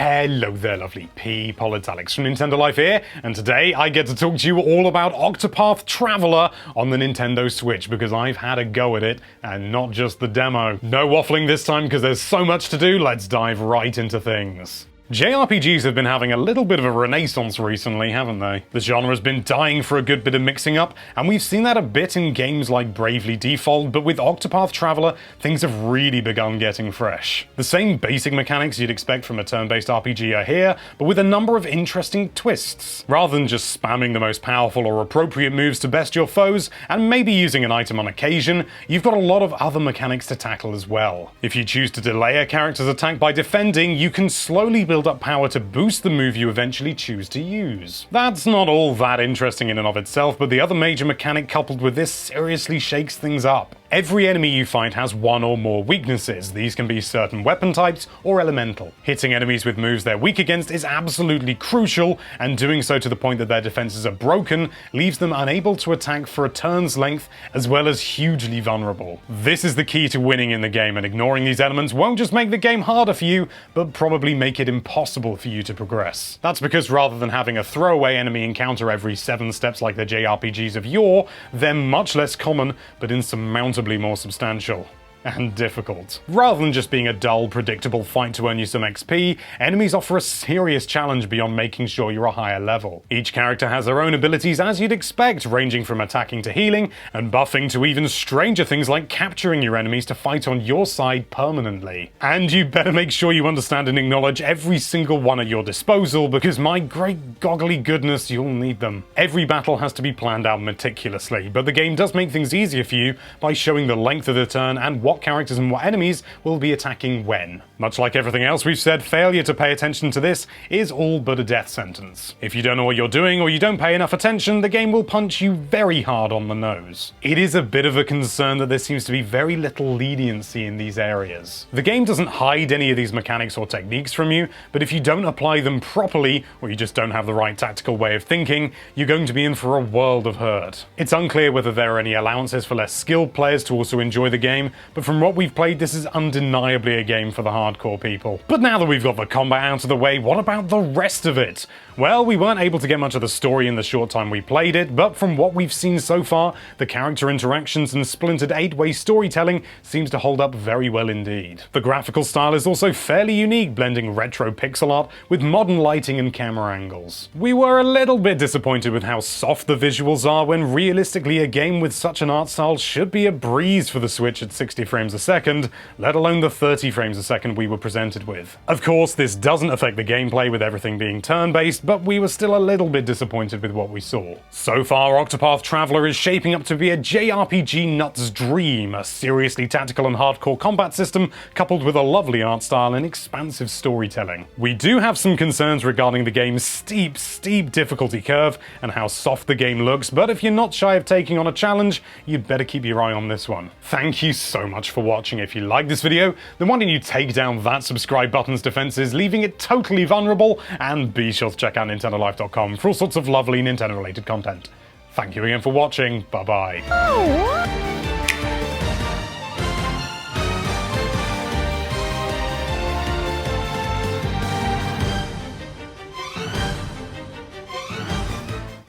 Hello there, lovely people. It's Alex from Nintendo Life here, and today I get to talk to you all about Octopath Traveler on the Nintendo Switch because I've had a go at it, and not just the demo. No waffling this time because there's so much to do. Let's dive right into things. JRPGs have been having a little bit of a renaissance recently, haven't they? The genre has been dying for a good bit of mixing up, and we've seen that a bit in games like Bravely Default, but with Octopath Traveler, things have really begun getting fresh. The same basic mechanics you'd expect from a turn-based RPG are here, but with a number of interesting twists. Rather than just spamming the most powerful or appropriate moves to best your foes, and maybe using an item on occasion, you've got a lot of other mechanics to tackle as well. If you choose to delay a character's attack by defending, you can slowly build up power to boost the move you eventually choose to use. That's not all that interesting in and of itself, but the other major mechanic coupled with this seriously shakes things up. Every enemy you fight has one or more weaknesses. These can be certain weapon types or elemental. Hitting enemies with moves they're weak against is absolutely crucial, and doing so to the point that their defenses are broken leaves them unable to attack for a turn's length, as well as hugely vulnerable. This is the key to winning in the game, and ignoring these elements won't just make the game harder for you, but probably make it impossible for you to progress. That's because rather than having a throwaway enemy encounter every 7 steps like the JRPGs of yore, they're much less common, but insurmountably more substantial. And difficult. Rather than just being a dull, predictable fight to earn you some XP, enemies offer a serious challenge beyond making sure you're a higher level. Each character has their own abilities as you'd expect, ranging from attacking to healing, and buffing to even stranger things like capturing your enemies to fight on your side permanently. And you better make sure you understand and acknowledge every single one at your disposal, because my great goggly goodness, you'll need them. Every battle has to be planned out meticulously, but the game does make things easier for you by showing the length of the turn and what characters and what enemies will be attacking when. Much like everything else we've said, failure to pay attention to this is all but a death sentence. If you don't know what you're doing or you don't pay enough attention, the game will punch you very hard on the nose. It is a bit of a concern that there seems to be very little leniency in these areas. The game doesn't hide any of these mechanics or techniques from you, but if you don't apply them properly, or you just don't have the right tactical way of thinking, you're going to be in for a world of hurt. It's unclear whether there are any allowances for less skilled players to also enjoy the game, but from what we've played, this is undeniably a game for the hardcore people. But now that we've got the combat out of the way, what about the rest of it? Well, we weren't able to get much of the story in the short time we played it, but from what we've seen so far, the character interactions and splintered 8-way storytelling seems to hold up very well indeed. The graphical style is also fairly unique, blending retro pixel art with modern lighting and camera angles. We were a little bit disappointed with how soft the visuals are, when realistically a game with such an art style should be a breeze for the Switch at 60 frames a second, let alone the 30 frames a second we were presented with. Of course, this doesn't affect the gameplay with everything being turn-based, but we were still a little bit disappointed with what we saw. So far, Octopath Traveler is shaping up to be a JRPG nut's dream, a seriously tactical and hardcore combat system coupled with a lovely art style and expansive storytelling. We do have some concerns regarding the game's steep difficulty curve and how soft the game looks, but if you're not shy of taking on a challenge, you'd better keep your eye on this one. Thank you so much for watching. If you like this video, then why don't you take down that subscribe button's defenses, leaving it totally vulnerable, and be sure to check out NintendoLife.com for all sorts of lovely Nintendo-related content. Thank you again for watching. Bye-bye.